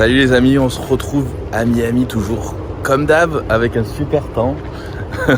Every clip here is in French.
Salut les amis, on se retrouve à Miami toujours comme d'hab avec un super temps.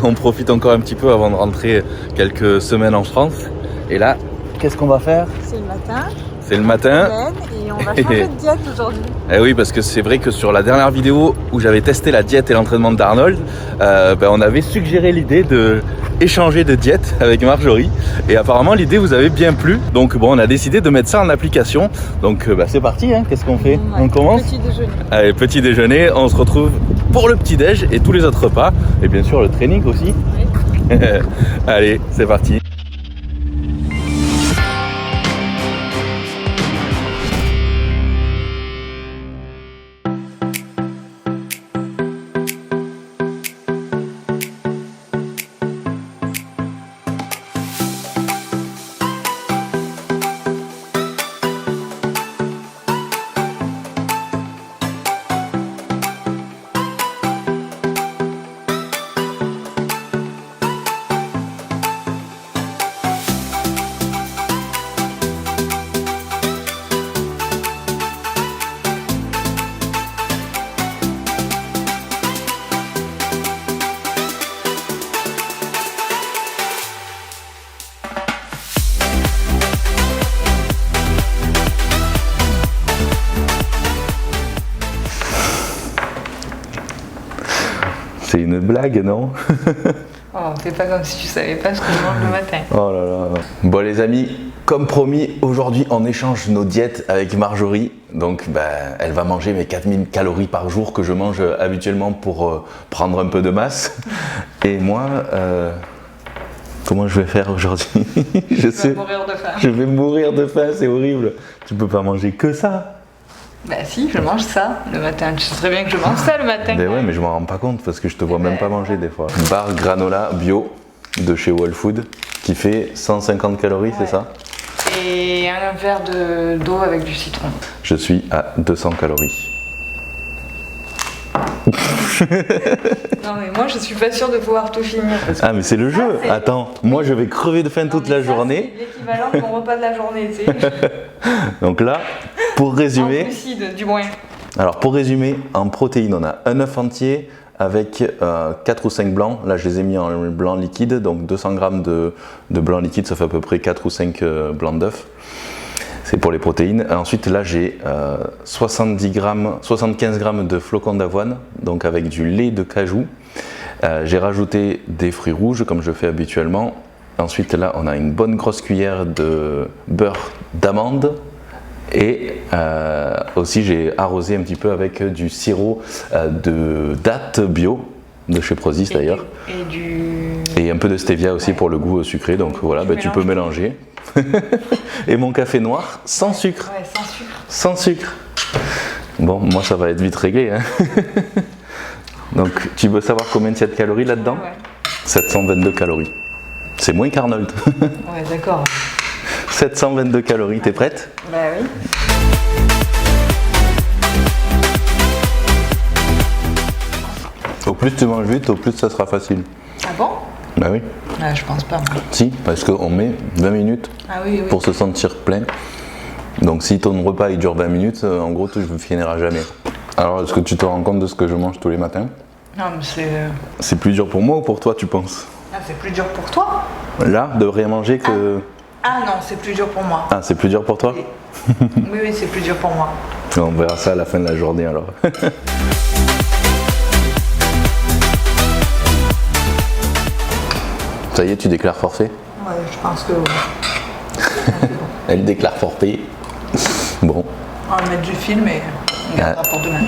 On profite encore un petit peu avant de rentrer quelques semaines en France. Et là, qu'est-ce qu'on va faire? C'est le matin. C'est le matin. Et on va changer de diète aujourd'hui. Eh oui, parce que c'est vrai que sur la dernière vidéo où j'avais testé la diète et l'entraînement d'Arnold, on avait suggéré l'idée de échanger de diète avec Marjorie. Et apparemment l'idée vous avait bien plu. Donc bon, on a décidé de mettre ça en application. Donc c'est parti, hein. Qu'est-ce qu'on fait? Ouais, on commence? Petit déjeuner. Allez, petit déjeuner, on se retrouve pour le petit déj et tous les autres repas. Et bien sûr le training aussi. Oui. Allez, c'est parti. C'est une blague, non? Oh, fais pas comme si tu savais pas ce qu'on mange le matin. Oh là là. Bon les amis, comme promis, aujourd'hui on échange nos diètes avec Marjorie. Donc elle va manger mes 4000 calories par jour que je mange habituellement pour prendre un peu de masse. Et moi, comment je vais faire aujourd'hui? Je sais. Mourir de faim. Je vais mourir de faim, c'est horrible. Tu peux pas manger que ça. Bah si, je mange ça le matin. Tu sais très bien que je mange ça le matin. Mais ouais, mais je m'en rends pas compte parce que je te vois même pas manger des fois. Barre granola bio de chez Whole Food qui fait 150 calories, c'est ça? Et un verre d'eau avec du citron. Je suis à 200 calories. Non mais moi je suis pas sûre de pouvoir tout finir. Ah mais c'est le jeu. Attends, moi je vais crever de faim toute la journée. C'est l'équivalent de mon repas de la journée, tu sais. Donc là, pour En résumer, glucides, du moins. alors pour résumer, en protéines, on a un œuf entier avec 4 ou 5 blancs. Là, je les ai mis en blanc liquide, donc 200 grammes de blanc liquide, ça fait à peu près 4 ou 5 blancs d'œufs. C'est pour les protéines. Ensuite, là, j'ai 75 grammes de flocons d'avoine, donc avec du lait de cajou. J'ai rajouté des fruits rouges, comme je fais habituellement. Ensuite, là, on a une bonne grosse cuillère de beurre d'amande. Et aussi, j'ai arrosé un petit peu avec du sirop de dattes bio, de chez Prozis d'ailleurs. Et un peu de stevia aussi pour le goût sucré. Donc voilà, tu peux mélanger. Et mon café noir sans sucre. Ouais, sans sucre. Sans sucre. Bon, moi ça va être vite réglé. Hein. Donc tu veux savoir combien il y a de calories là-dedans? Ouais. 722 calories. C'est moins qu'Arnold. Ouais, d'accord. 722 calories, t'es prête? Bah oui. Au plus tu manges vite, au plus ça sera facile. Ah bon? Bah oui. Ah, je pense pas. Moi. Si, parce qu'on met 20 minutes Ah oui, oui. pour se sentir plein. Donc si ton repas il dure 20 minutes, en gros tu ne finiras jamais. Alors est-ce que tu te rends compte de ce que je mange tous les matins? Non, mais c'est... C'est plus dur pour moi ou pour toi, tu penses? Ah, c'est plus dur pour toi? Là, de rien manger que... Ah non, c'est plus dur pour moi. Ah, c'est plus dur pour toi? Oui, oui, c'est plus dur pour moi. On verra ça à la fin de la journée alors. Ça y est, tu déclares forfait? Ouais, je pense que oui. Elle déclare forfait. Bon. On va mettre du film et on gardera pour demain.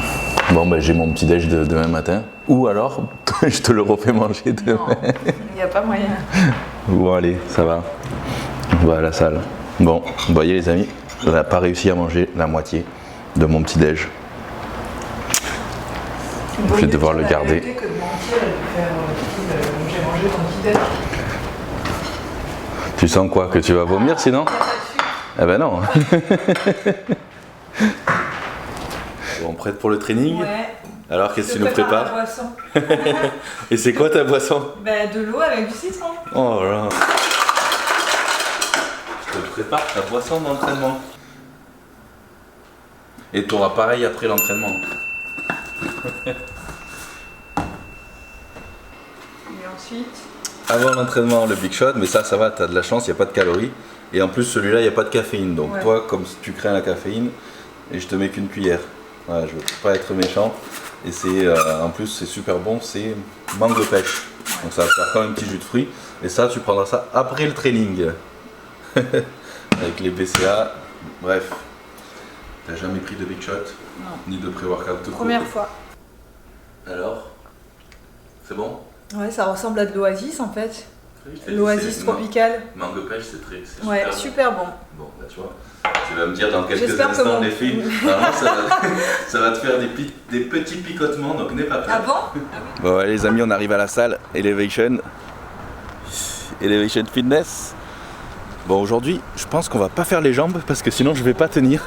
Bon, j'ai mon petit déj de demain matin. Ou alors, je te le refais manger demain. Non, il n'y a pas moyen. Bon, allez, ça va. On va à la salle. Bon, vous voyez les amis, on n'a pas réussi à manger la moitié de mon petit déj. Je vais devoir le garder. Que de mentir et de faire j'ai mangé ton petit déj. Tu sens quoi? Que tu vas vomir sinon? Eh ben non. Bon, prête pour le training? Ouais. Alors qu'est-ce que tu nous prépares? La boisson. Et c'est quoi ta boisson? Bah, de l'eau avec du citron. Oh là. Je te prépare ta boisson d'entraînement. Et tu auras pareil après l'entraînement. Et ensuite? Avant l'entraînement, le big shot, mais ça va, tu as de la chance, il n'y a pas de calories. Et en plus, celui-là, il n'y a pas de caféine. Donc ouais. toi, comme tu crains la caféine, et je te mets qu'une cuillère. Voilà, je veux pas être méchant. Et c'est en plus, c'est super bon, c'est mangue pêche. Donc ça va faire comme un petit jus de fruits. Et ça, tu prendras ça après le training. Avec les BCA. Bref. T'as jamais pris de big shot? Non. Ni de pré-workout? Première fois. Alors? C'est bon? Ouais, ça ressemble à de l'oasis en fait. Oui, L'oasis tropicale. Mangue pêche, c'est Ouais, super, super bon. bon. Bah tu vois, tu vas me dire dans quelques J'espère que instants mon- les filles. Normalement, ça va te faire des petits picotements, donc n'aie pas peur. Ah bon? Bon ouais, les amis, on arrive à la salle Elevation Fitness. Bon, aujourd'hui, je pense qu'on va pas faire les jambes parce que sinon je vais pas tenir.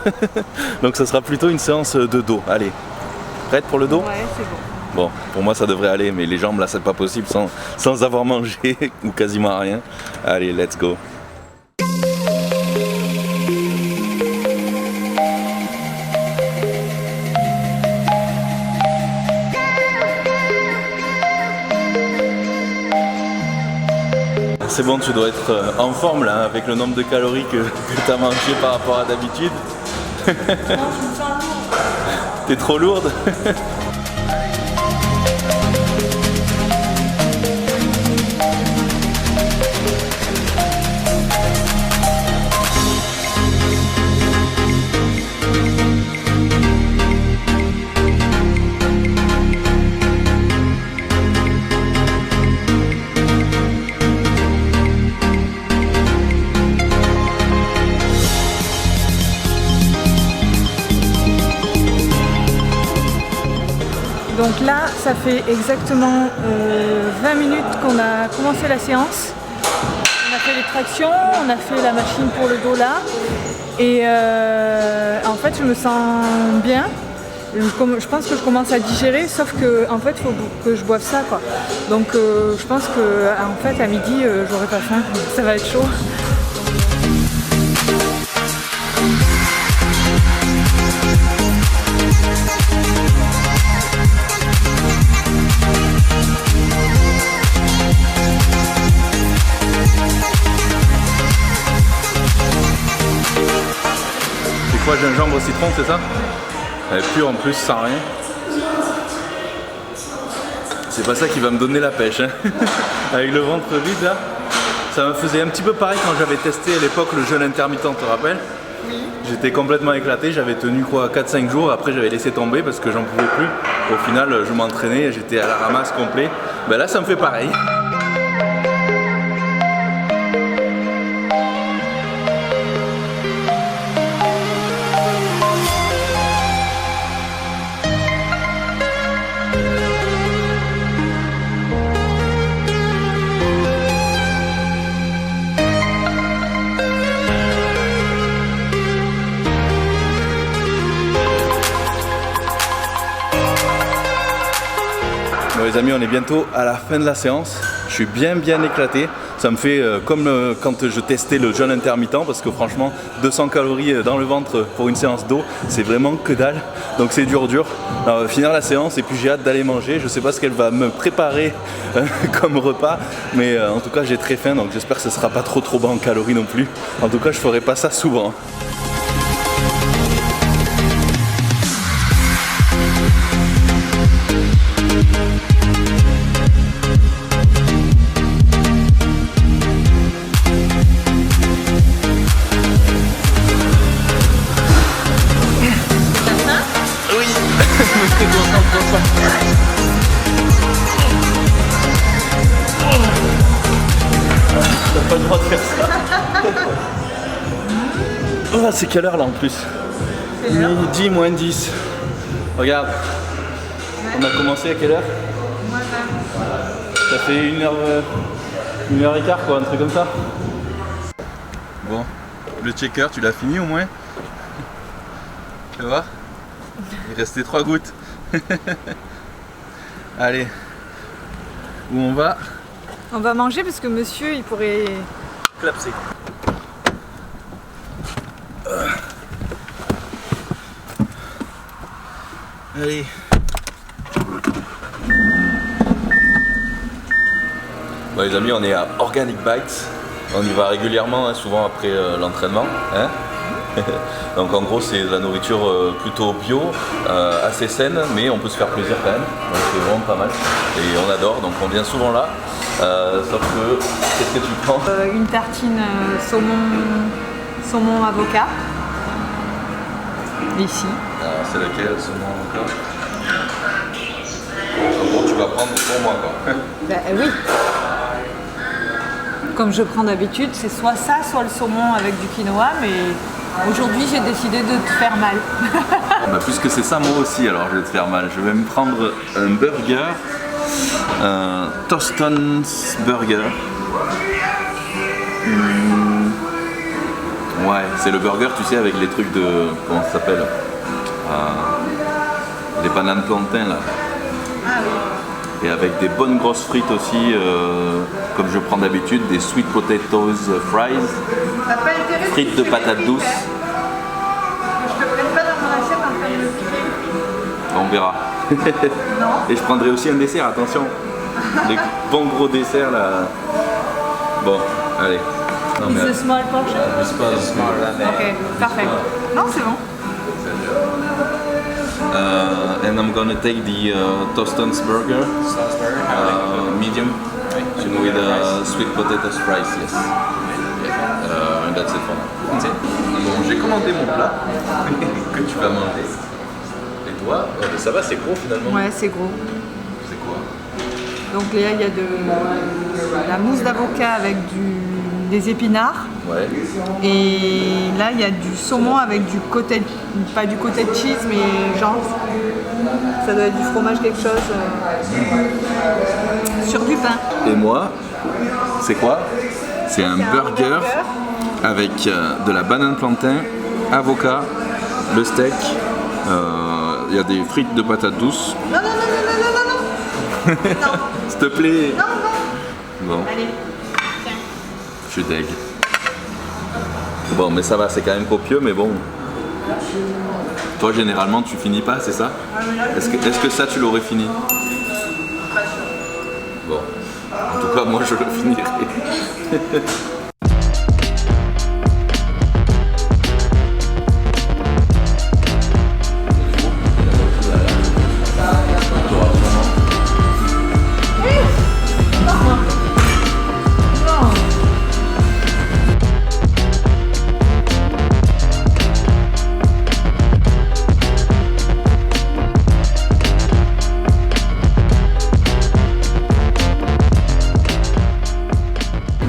Donc ça sera plutôt une séance de dos. Allez, prête pour le dos? Ouais, c'est bon. Bon, pour moi ça devrait aller, mais les jambes là c'est pas possible sans avoir mangé ou quasiment rien. Allez, let's go. C'est bon, tu dois être en forme là, avec le nombre de calories que tu as mangé par rapport à d'habitude. Non, je me sens lourde. T'es trop lourde. Donc là, ça fait exactement 20 minutes qu'on a commencé la séance. On a fait les tractions, on a fait la machine pour le dos là. Et en fait, je me sens bien. Je pense que je commence à digérer, sauf que en fait, il faut que je boive ça, quoi. Donc je pense que en fait, à midi, j'aurai pas faim. Ça va être chaud. Quoi, gingembre au citron, c'est ça? Pur en plus, sans rien. C'est pas ça qui va me donner la pêche, hein. Avec le ventre vide là. Ça me faisait un petit peu pareil quand j'avais testé à l'époque le jeûne intermittent, tu te rappelles? Oui. J'étais complètement éclaté, j'avais tenu quoi 4-5 jours, après j'avais laissé tomber parce que j'en pouvais plus. Au final, je m'entraînais et j'étais à la ramasse complet. Ben là, ça me fait pareil. Bon les amis, on est bientôt à la fin de la séance. Je suis bien éclaté. Ça me fait comme quand je testais le jeûne intermittent, parce que franchement 200 calories dans le ventre pour une séance d'eau, c'est vraiment que dalle. Donc c'est dur. Alors, on va finir la séance et puis j'ai hâte d'aller manger. Je sais pas ce qu'elle va me préparer comme repas, mais en tout cas j'ai très faim, donc j'espère que ce sera pas trop bas en calories non plus. En tout cas je ferai pas ça souvent. T'as pas le droit de faire ça. Oh, c'est quelle heure là en plus? Midi moins 10. Regarde. On a commencé à quelle heure? Ça fait 1h15 quoi, un truc comme ça. Bon, le checker, tu l'as fini au moins? Tu vois? Il restait 3 gouttes. Allez, où on va? On va manger parce que monsieur, il pourrait... Clapser. Allez. Bon les amis, on est à Organic Bites. On y va régulièrement, hein, souvent après l'entraînement. Hein. Donc en gros c'est de la nourriture plutôt bio, assez saine, mais on peut se faire plaisir quand même. Donc c'est vraiment pas mal. Et on adore, donc on vient souvent là. Sauf que, qu'est-ce que tu prends? Une tartine saumon avocat. Ici. Alors c'est laquelle, saumon avocat? En gros tu vas prendre pour moi quoi. Ben oui. Comme je prends d'habitude, c'est soit ça, soit le saumon avec du quinoa, mais aujourd'hui j'ai décidé de te faire mal. Bah, puisque c'est ça moi aussi, alors je vais te faire mal. Je vais me prendre un burger, un Tostons burger. Ouais, c'est le burger, tu sais, avec les trucs de... Comment ça s'appelle les bananes plantains là. Ah oui. Et avec des bonnes grosses frites aussi, comme je prends d'habitude, des sweet potatoes fries, frites de patates douces. Je te prenne pas dans mon assiette en train de me piquer. On verra. Non. Et je prendrai aussi un dessert, attention. Les bons gros desserts là. Bon, allez. Non, It's a small portion. It's pas small. Ok, parfait. Non, c'est bon. And I'm gonna take the Tostons burger, medium, with sweet potatoes fries, yes. And that's it for now. Bon, j'ai commandé mon plat que tu vas manger. Et toi, ça va, c'est gros finalement. Ouais, c'est gros. C'est quoi? Donc là, il y a de la mousse d'avocat avec des épinards. Ouais. Et là, il y a du saumon avec du cottage, pas du cottage cheese, mais genre, ça doit être du fromage quelque chose sur du pain. Et moi, c'est quoi? C'est un burger avec de la banane plantain, avocat, le steak, il y a des frites de patates douces. Non, non, non, non, non, non, non, non. S'il te plaît. Non, non. Bon, Allez, tiens. je suis deg. Bon, mais ça va, c'est quand même copieux, mais bon. Toi, généralement, tu finis pas, c'est ça? Est-ce que ça, tu l'aurais fini? Bon. En tout cas, moi, je le finirai.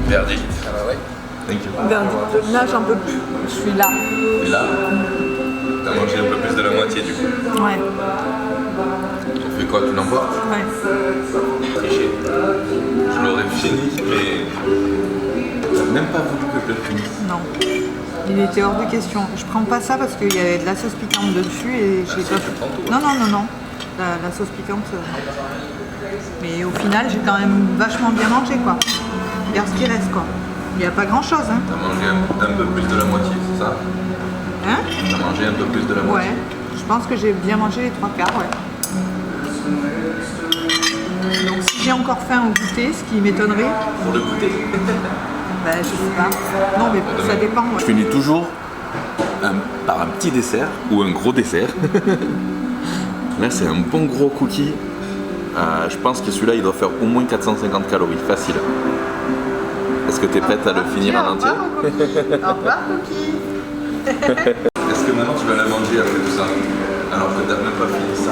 Verdict. Thank you. Là, j'en peux plus. Je suis là. Et là, t'as mangé un peu plus de la moitié du coup. Ouais. Tu fais quoi? Tu l'emportes? Ouais. Triché. Je l'aurais fini, mais t'as même pas voulu que je le finisse. Non. Il était hors de question. Je prends pas ça parce qu'il y avait de la sauce piquante dessus et j'ai pas. Non, non, non, non. La sauce piquante. Mais au final, j'ai quand même vachement bien mangé, quoi. Regarde ce qui reste, quoi. Il n'y a pas grand chose, hein. T'as mangé un peu plus de la moitié, c'est ça? Hein? T'as mangé un peu plus de la moitié? Ouais. Je pense que j'ai bien mangé les 3/4, ouais. Donc si j'ai encore faim au goûter, ce qui m'étonnerait, Pour le goûter. ben je sais pas. Non mais ça dépend. Ouais. Je finis toujours par un petit dessert ou un gros dessert. Là, c'est un bon gros cookie. Je pense que celui-là, il doit faire au moins 450 calories, facile. Est-ce que tu es prête à le finir en entier? Au revoir, cookie. Est-ce que maintenant tu vas la manger après tout ça? Alors que t'as même pas fini ça.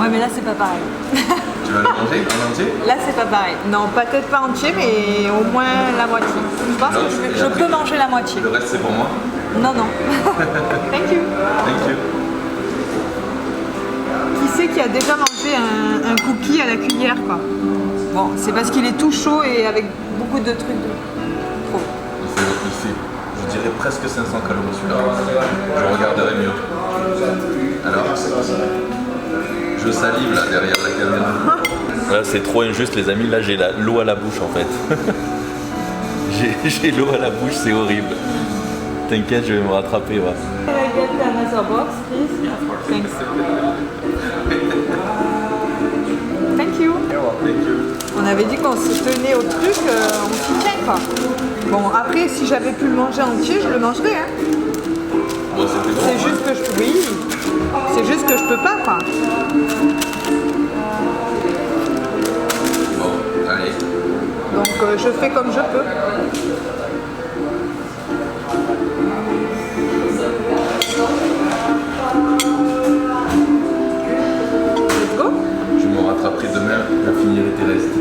Ouais mais là c'est pas pareil. Tu vas la manger en entier? Là c'est pas pareil. Non, peut-être pas entier mais au moins la moitié. Je pense que je peux manger la moitié. Le reste c'est pour moi? Non, non. Thank you. Thank you. Qui c'est qui a déjà mangé un cookie à la cuillère, quoi? Bon, c'est parce qu'il est tout chaud et avec beaucoup de trucs de trop. Il fait, je dirais presque 500 calories celui-là. Je regarderai mieux. Alors, je salive là derrière la caméra. Là c'est trop injuste les amis, là j'ai l'eau à la bouche en fait. J'ai l'eau à la bouche, c'est horrible. T'inquiète, je vais me rattraper. Ouais. Can I get another box, please? Thanks. avait dit qu'on se tenait au truc, on s'y tient quoi. Bon, après, si j'avais pu le manger entier, je le mangerais. Hein. Bon, c'était c'est juste que je... Oui, c'est juste que je peux pas quoi. Bon, allez. Donc je fais comme je peux. Let's go. Je me rattraperai demain, la finirai tes restes.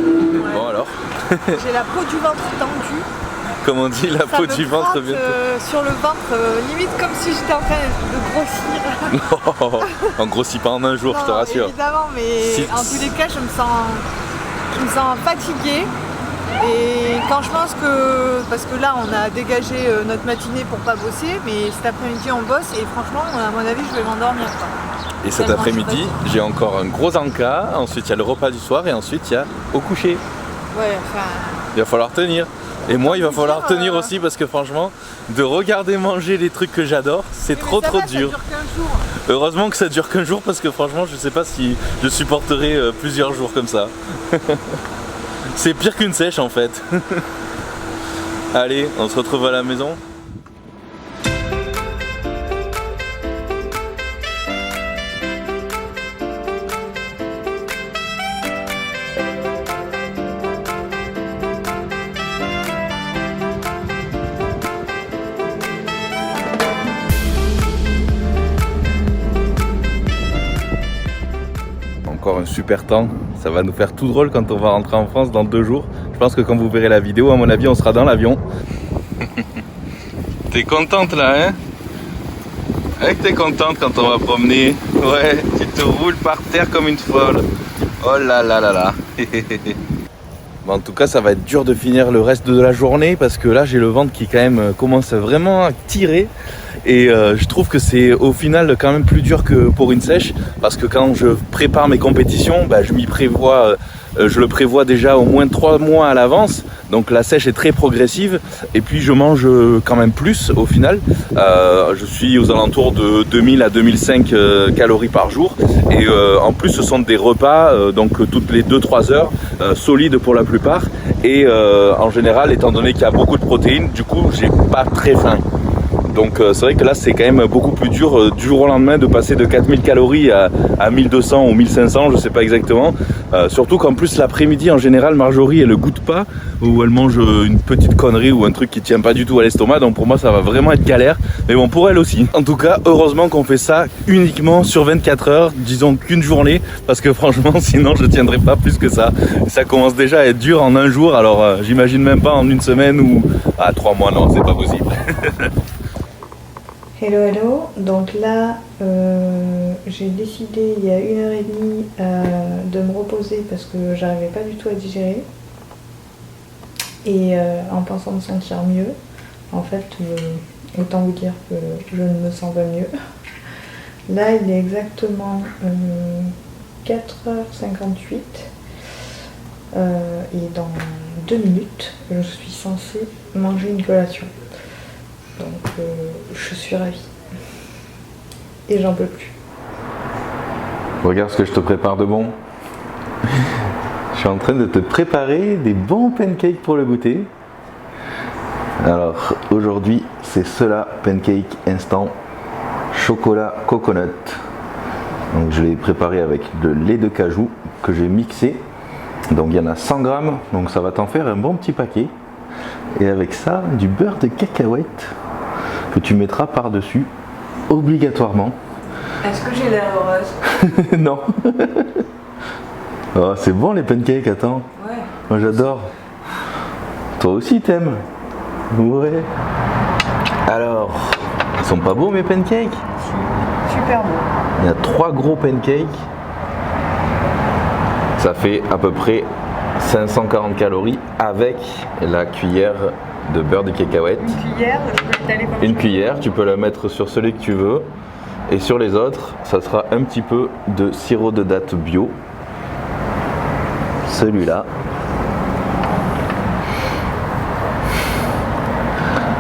Bon alors. J'ai la peau du ventre tendue. Comme on dit, la peau du ventre bientôt. Sur le ventre, limite comme si j'étais en train de grossir. Non, on grossit pas en un jour, non, je te rassure. Évidemment, mais en tous les cas, je me sens fatiguée. Et quand je pense que, parce que là on a dégagé notre matinée pour pas bosser, mais cet après-midi on bosse et franchement à mon avis je vais m'endormir. Et cet après-midi j'ai encore un gros encas, ensuite il y a le repas du soir et ensuite il y a au coucher. Ouais, enfin... Il va falloir tenir. Et moi il va falloir tenir aussi parce que franchement, de regarder manger les trucs que j'adore, c'est trop dur. Ça dure qu'un jour. Heureusement que ça dure qu'un jour parce que franchement je sais pas si je supporterai plusieurs jours comme ça. C'est pire qu'une sèche en fait. Allez, on se retrouve à la maison. Encore un super temps, ça va nous faire tout drôle quand on va rentrer en France dans 2 jours. Je pense que quand vous verrez la vidéo, à mon avis, on sera dans l'avion. T'es contente là, hein? Avec t'es contente quand on va promener. Ouais, tu te roules par terre comme une folle. Oh là là là là. Bon, en tout cas, ça va être dur de finir le reste de la journée parce que là, j'ai le ventre qui quand même commence vraiment à tirer. Et je trouve que c'est au final quand même plus dur que pour une sèche parce que quand je prépare mes compétitions, bah, je m'y prévois, je le prévois déjà au moins 3 mois à l'avance. Donc la sèche est très progressive et puis je mange quand même plus au final. Je suis aux alentours de 2000 à 2005 calories par jour et en plus ce sont des repas donc toutes les 2-3 heures solides pour la plupart et en général étant donné qu'il y a beaucoup de protéines, du coup j'ai pas très faim. Donc c'est vrai que là c'est quand même beaucoup plus dur du jour au lendemain de passer de 4000 calories à 1200 ou 1500, je sais pas exactement. Surtout qu'en plus l'après-midi en général Marjorie elle ne goûte pas ou elle mange une petite connerie ou un truc qui tient pas du tout à l'estomac. Donc pour moi ça va vraiment être galère. Mais bon pour elle aussi. En tout cas heureusement qu'on fait ça uniquement sur 24 heures, disons qu'une journée. Parce que franchement sinon je tiendrai pas plus que ça. Ça commence déjà à être dur en un jour. Alors j'imagine même pas en une semaine ou à 3 mois, non c'est pas possible. Hello hello, donc là j'ai décidé il y a 1h30 de me reposer parce que j'arrivais pas du tout à digérer et en pensant me sentir mieux, en fait autant vous dire que je ne me sens pas mieux. Là il est exactement 4h58 et dans 2 minutes je suis censée manger une collation. Donc je suis ravie. Et j'en peux plus. Regarde ce que je te prépare de bon. Je suis en train de te préparer des bons pancakes pour le goûter. Alors aujourd'hui c'est cela, pancake instant chocolat coconut. Donc je l'ai préparé avec le lait de cajou que j'ai mixé. Donc il y en a 100 grammes, donc ça va t'en faire un bon petit paquet. Et avec ça, du beurre de cacahuète que tu mettras par-dessus, obligatoirement. Est-ce que j'ai l'air heureuse? Non. Oh, c'est bon les pancakes, attends. Ouais. Moi j'adore. Toi aussi t'aimes? Ouais. Alors, ils sont pas beaux mes pancakes? Super beau. Il y a 3 gros pancakes. Ça fait à peu près 540 calories avec la cuillère de beurre de cacahuète. Une cuillère, je peux l'étaler comme Une cuillère, tu peux la mettre sur celui que tu veux. Et sur les autres, ça sera un petit peu de sirop de date bio. Celui-là.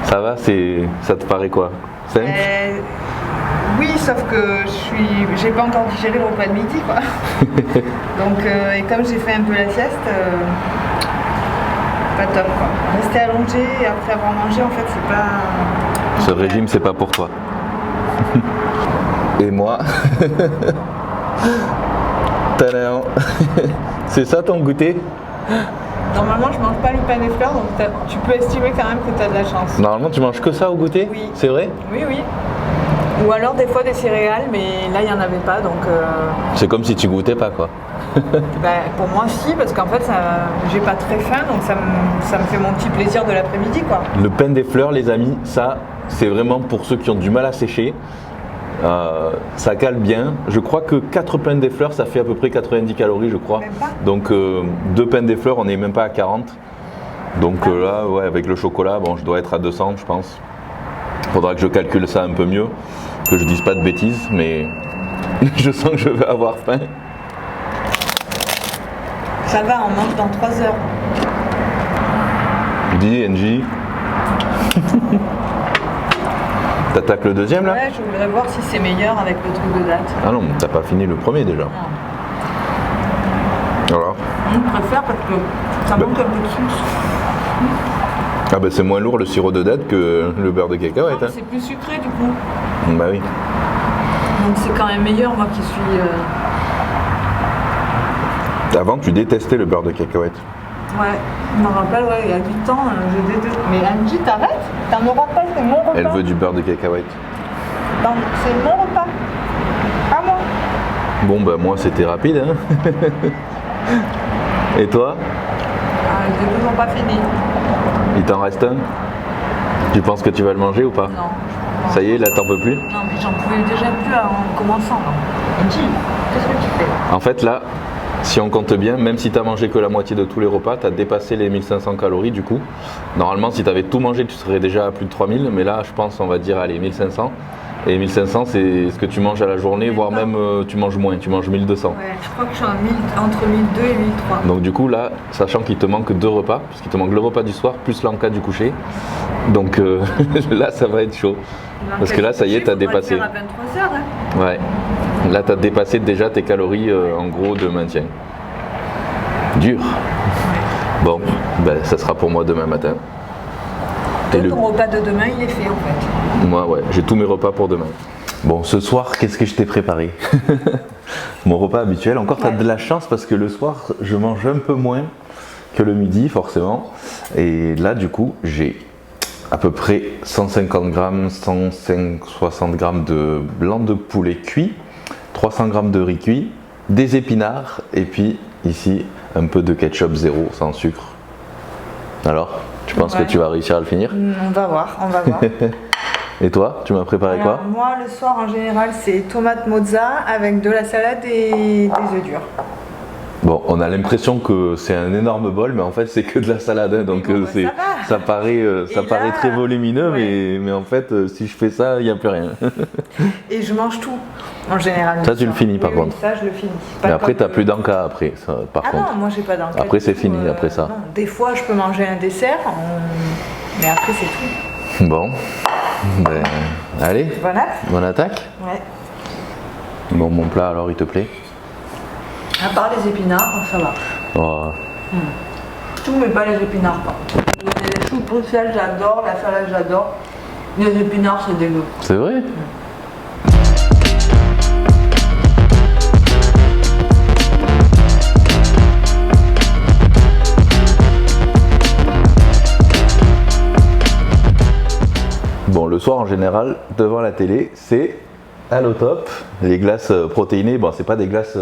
Ça va, ça te paraît quoi? Simple? Oui, sauf que j'ai pas encore digéré le repas de midi, quoi. Donc, et comme j'ai fait un peu la sieste, pas top, quoi. Rester allongé et après avoir mangé, en fait, c'est pas... Ce régime, c'est pas pour toi. Et moi Tadam. C'est ça ton goûter? Normalement, je mange pas le pain des fleurs, donc tu peux estimer quand même que tu as de la chance. Normalement, tu manges que ça au goûter? Oui. C'est vrai? Oui, oui. Ou alors des fois des céréales, mais là, il n'y en avait pas, donc... C'est comme si tu goûtais pas, quoi. Pour moi, si, parce qu'en fait, j'ai pas très faim, donc ça me fait mon petit plaisir de l'après-midi, quoi. Le pain des fleurs, les amis, ça, c'est vraiment pour ceux qui ont du mal à sécher. Ça cale bien. Je crois que 4 pains des fleurs, ça fait à peu près 90 calories, je crois. Même pas. Donc 2 pains des fleurs, on n'est même pas à 40. Donc là, ouais, avec le chocolat, bon, je dois être à 200, je pense. Faudra que je calcule ça un peu mieux, que je dise pas de bêtises, mais je sens que je vais avoir faim. Ça va, on mange dans 3 heures. Dis, NJ. T'attaques le deuxième là? Ouais, je voudrais voir si c'est meilleur avec le truc de date. Ah non, t'as pas fini le premier déjà. Non. Alors? Je préfère parce que ça manque un peu de sucre. Ah bah c'est moins lourd le sirop de date que le beurre de cacahuète. Hein. C'est plus sucré du coup. Bah oui. Donc c'est quand même meilleur, moi qui suis... Avant tu détestais le beurre de cacahuète. Ouais, je me rappelle, ouais, il y a du temps, je déteste. Mais Angie, t'arrêtes? T'en auras pas, c'est mon repas. Elle veut du beurre de cacahuète. C'est mon repas. Pas moi. Bon bah moi c'était rapide hein. Et toi? J'ai toujours pas fini. Il t'en reste un? Tu penses que tu vas le manger ou pas? Non. Ça y est, là t'en peux plus? Non, mais j'en pouvais déjà plus en commençant. Angie, qu'est-ce que tu fais? En fait là, si on compte bien, même si tu as mangé que la moitié de tous les repas, tu as dépassé les 1500 calories du coup. Normalement, si tu avais tout mangé, tu serais déjà à plus de 3000, mais là, je pense, on va dire, allez, 1500. Et 1500, c'est ce que tu manges à la journée, voire même tu manges moins, tu manges 1200. Ouais, je crois que je suis entre 1002 et 1003. Donc du coup, là, sachant qu'il te manque 2 repas, puisqu'il te manque le repas du soir, plus l'encas du coucher, donc là, ça va être chaud. Parce que là, ça y est, tu as dépassé. À 23h, hein. Ouais. Là, tu as dépassé déjà tes calories en gros de maintien. Dur. Bon, ben, ça sera pour moi demain matin. Ton repas de demain, il est fait en fait. Moi, ouais, j'ai tous mes repas pour demain. Bon, ce soir, qu'est-ce que je t'ai préparé? Mon repas habituel. Encore, tu as de la chance parce que le soir, je mange un peu moins que le midi, forcément. Et là, du coup, j'ai à peu près 150 grammes, 160 grammes de blanc de poulet cuit, 300 grammes de riz cuit, des épinards et puis ici un peu de ketchup zéro sans sucre. Alors, tu penses que tu vas réussir à le finir? On va voir, on va voir. Et toi, tu m'as préparé quoi? Moi, le soir en général, c'est tomate mozza avec de la salade et des œufs durs. Bon, on a l'impression que c'est un énorme bol, mais en fait c'est que de la salade, hein, donc bon, ça paraît très volumineux, ouais. mais en fait si je fais ça, il n'y a plus rien. Et je mange tout, en général. Ça tu le finis par contre. Ça je le finis. Mais après tu n'as plus d'encas après, ça, par contre. Non, moi j'ai pas d'encas. Après c'est fini, après ça. Non. Des fois je peux manger un dessert, mais après c'est tout. Bon, ben, allez, bonne attaque. Ouais. Bon, mon plat alors il te plaît? À part les épinards, ça va. Oh. Tout, mais pas les épinards. Les choux de Bruxelles, j'adore. La salade, j'adore. Les épinards, c'est dégueu. C'est vrai? Bon, le soir en général, devant la télé, c'est à l'au top. Les glaces protéinées, bon, c'est pas des glaces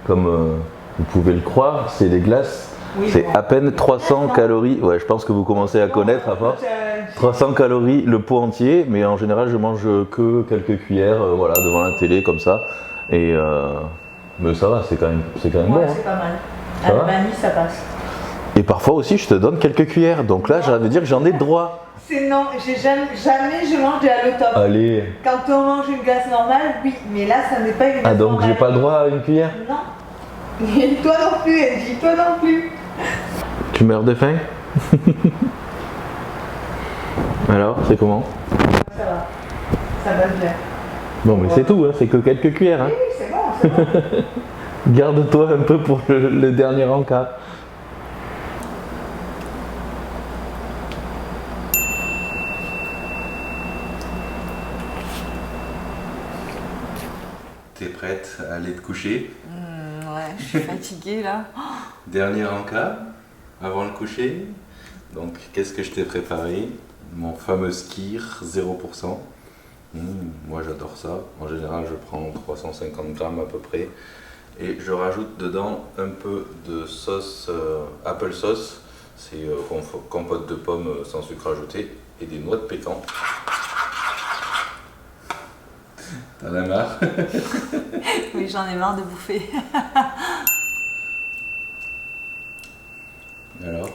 comme vous pouvez le croire, c'est des glaces, oui, c'est bon. À peine 300 calories. Ouais, je pense que vous commencez à connaître à force. 300 calories le pot entier, mais en général, je mange que quelques cuillères, voilà, devant la télé comme ça. Et mais ça va, c'est quand même bon. Ouais, c'est pas mal. À la vanille, ça passe. Et parfois aussi, je te donne quelques cuillères. Donc là, j'allais dire que j'en ai droit. Non, jamais je mange des à l'au top. Allez. Quand on mange une glace normale, oui, mais là, ça n'est pas une glace normale. Ah, donc j'ai pas le droit à une cuillère? Non. Et toi non plus, elle dit toi non plus. Tu meurs de faim? Alors, c'est comment? Ça va. Ça va bien. Bon, mais c'est tout, hein, c'est que quelques cuillères. Hein. Oui, c'est bon, c'est bon. Garde-toi un peu pour le dernier encas. T'es prête à aller te coucher? Ouais, je suis fatiguée là. Dernier encas, avant le coucher. Donc, qu'est-ce que je t'ai préparé? Mon fameux Skyr 0%. Moi, j'adore ça. En général, je prends 350 grammes à peu près. Et je rajoute dedans un peu de sauce apple sauce. C'est compote de pommes sans sucre ajouté. Et des noix de pécan. T'en as marre? Oui, j'en ai marre de bouffer. Alors?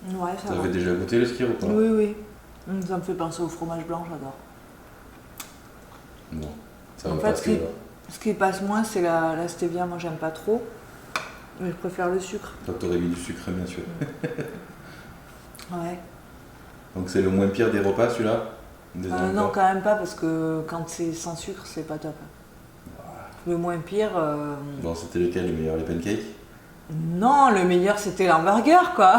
Ouais, ça va. T'avais déjà goûté le Skyr ou pas? Oui, oui. Ça me fait penser au fromage blanc, j'adore. Bon, ça En va fait, passer. ce qui passe moins, c'est la stevia. Moi, j'aime pas trop. Mais je préfère le sucre. Toi, t'aurais mis du sucre, bien sûr. Ouais. Donc, c'est le moins pire des repas, celui-là? Non, quand même pas, parce que quand c'est sans sucre, c'est pas top. Le moins pire. Bon, c'était lequel le meilleur? Les pancakes? Non, le meilleur, c'était l'hamburger, quoi.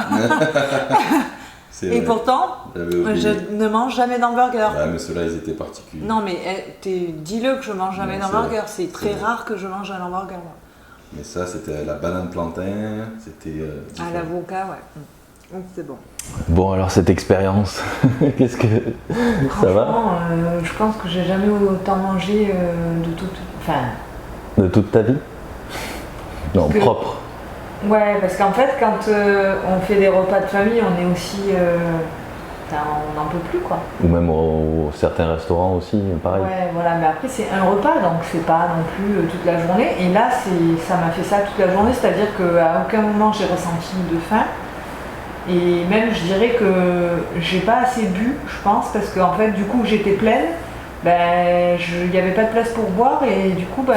C'est Et vrai. pourtant, J'avais oublié. je ne mange jamais d'hamburger. Ouais, mais ceux-là, ils étaient particuliers. Non, mais dis-le que je mange jamais Non, c'est d'hamburger. vrai. C'est très rare que je mange un hamburger. Moi. Mais ça, c'était la banane plantain, c'était À différent. l'avocat, ouais. Donc c'est bon. Bon, alors cette expérience, qu'est-ce que ça va Franchement, je pense que j'ai jamais autant mangé de toute. Enfin. de toute ta vie? Non, Que- propre. Ouais, parce qu'en fait, quand on fait des repas de famille, on est aussi. Enfin, on n'en peut plus, quoi. Ou même au certains restaurants aussi, pareil. Ouais, voilà, mais après c'est un repas, donc c'est pas non plus toute la journée. Et là, ça m'a fait ça toute la journée, c'est-à-dire qu'à aucun moment j'ai ressenti de faim. Et même, je dirais que j'ai pas assez bu, je pense, parce qu'en fait, du coup, j'étais pleine. Ben, il n'y avait pas de place pour boire et du coup, ben,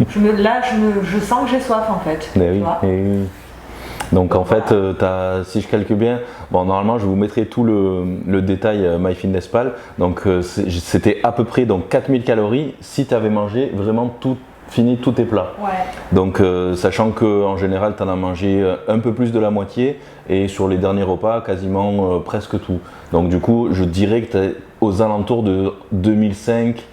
je sens que j'ai soif en fait. Mais tu oui, vois. oui. Donc en fait, si je calcule bien, bon normalement je vous mettrai tout le détail MyFitnessPal. Donc c'était à peu près donc 4000 calories si tu avais mangé vraiment fini tous tes plats. Ouais. Donc sachant qu'en général tu en as mangé un peu plus de la moitié et sur les derniers repas quasiment presque tout. Donc du coup je dirais que tu es aux alentours de 2005,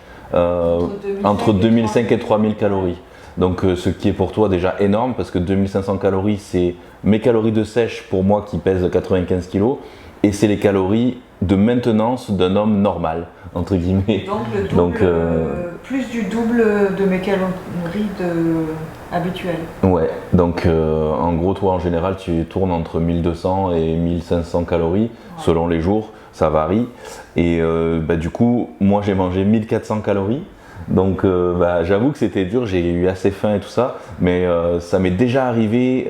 entre 2005 et 3000 calories. Donc ce qui est pour toi déjà énorme parce que 2500 calories c'est mes calories de sèche pour moi qui pèse 95 kg et c'est les calories de maintenance d'un homme normal entre guillemets. Donc le double, plus du double de mes calories habituelles. Ouais, donc en gros toi en général tu tournes entre 1200 et 1500 calories selon les jours, ça varie et du coup moi j'ai mangé 1400 calories. Donc j'avoue que c'était dur, j'ai eu assez faim et tout ça, mais ça m'est déjà arrivé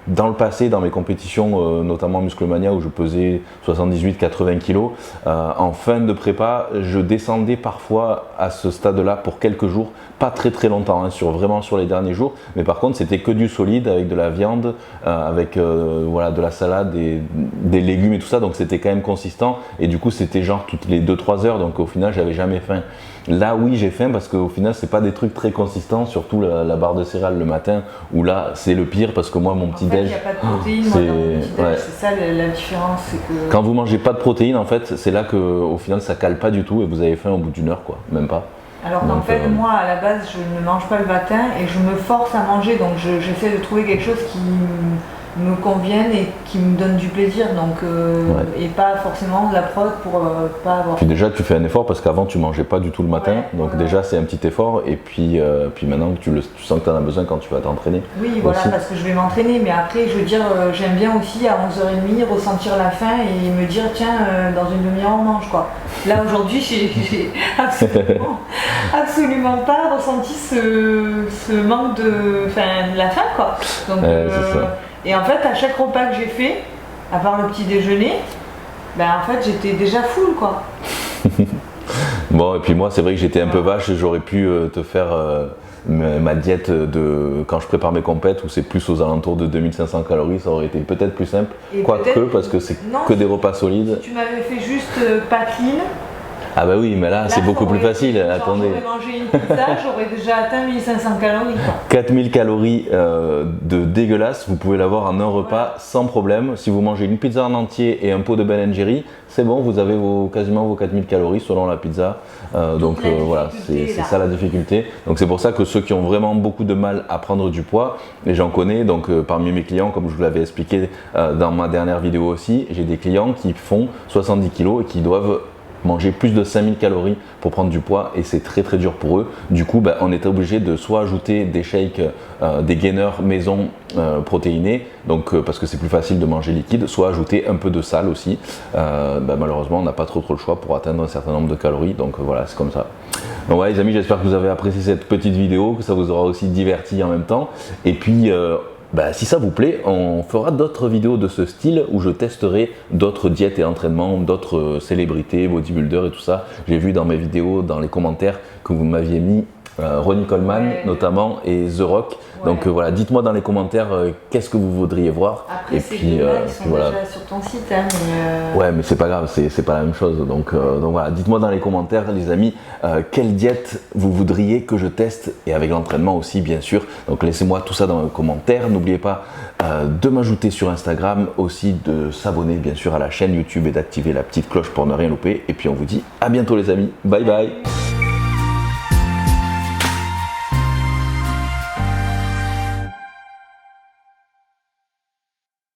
dans le passé, dans mes compétitions, notamment Musclemania où je pesais 78-80 kg. En fin de prépa, je descendais parfois à ce stade-là pour quelques jours, pas très très longtemps, hein, vraiment sur les derniers jours, mais par contre c'était que du solide avec de la viande, avec de la salade, des légumes et tout ça, donc c'était quand même consistant et du coup c'était genre toutes les 2-3 heures, donc au final j'avais jamais faim. Là oui j'ai faim parce qu'au final c'est pas des trucs très consistants, surtout la barre de céréales le matin où là c'est le pire parce que moi mon petit déj, il n'y a pas de protéines, moi dans mon petit déj, c'est ça la différence, c'est que... Quand vous mangez pas de protéines en fait c'est là que au final ça cale pas du tout et vous avez faim au bout d'une heure quoi, même pas. Alors qu'en fait moi à la base je ne mange pas le matin et je me force à manger, donc j'essaie de trouver quelque chose qui me convienne et qui me donne du plaisir, donc et pas forcément de la prod pour pas avoir. Puis déjà tu fais un effort parce qu'avant tu mangeais pas du tout le matin, donc déjà c'est un petit effort et puis maintenant tu sens que tu en as besoin quand tu vas t'entraîner. Oui voilà aussi. Parce que je vais m'entraîner, mais après je veux dire j'aime bien aussi à 11h30 ressentir la faim et me dire tiens dans une demi-heure on mange quoi. Là aujourd'hui j'ai absolument pas ressenti ce manque de la faim quoi. Donc c'est ça. Et en fait, à chaque repas que j'ai fait, à part le petit déjeuner, en fait, j'étais déjà full, quoi. Bon, et puis moi, c'est vrai que j'étais un peu vache, j'aurais pu te faire ma diète de quand je prépare mes compètes où c'est plus aux alentours de 2500 calories, ça aurait été peut-être plus simple. Quoique, parce que c'est que des repas solides. Si tu m'avais fait juste pas clean, Ah bah oui, mais là c'est beaucoup plus facile, attendez. J'aurais mangé une pizza, j'aurais déjà atteint 1500 calories. 4000 calories de dégueulasse, vous pouvez l'avoir en un repas sans problème. Si vous mangez une pizza en entier et un pot de Ben & Jerry, c'est bon, vous avez quasiment vos 4000 calories selon la pizza. Donc voilà, c'est ça la difficulté. Donc c'est pour ça que ceux qui ont vraiment beaucoup de mal à prendre du poids, et j'en connais, donc parmi mes clients, comme je vous l'avais expliqué dans ma dernière vidéo aussi, j'ai des clients qui font 70 kg et qui doivent manger plus de 5000 calories pour prendre du poids et c'est très très dur pour eux. Du coup, on est obligé de soit ajouter des shakes, des gainers maison protéinés, donc parce que c'est plus facile de manger liquide, soit ajouter un peu de sal aussi. Malheureusement, on n'a pas trop le choix pour atteindre un certain nombre de calories, donc voilà, c'est comme ça. Donc voilà les amis, j'espère que vous avez apprécié cette petite vidéo, que ça vous aura aussi diverti en même temps. Et puis si ça vous plaît, on fera d'autres vidéos de ce style où je testerai d'autres diètes et entraînements, d'autres célébrités, bodybuilders et tout ça. J'ai vu dans mes vidéos, dans les commentaires que vous m'aviez mis Ronnie Coleman notamment et The Rock. Donc voilà, dites-moi dans les commentaires qu'est-ce que vous voudriez voir. Après, ces deux-là, ils sont déjà sur ton site. Hein, mais Ouais, mais c'est pas grave, c'est pas la même chose. Donc voilà, dites-moi dans les commentaires, les amis, quelle diète vous voudriez que je teste et avec l'entraînement aussi, bien sûr. Donc laissez-moi tout ça dans les commentaires. N'oubliez pas de m'ajouter sur Instagram, aussi de s'abonner bien sûr à la chaîne YouTube et d'activer la petite cloche pour ne rien louper. Et puis on vous dit à bientôt les amis. Bye bye.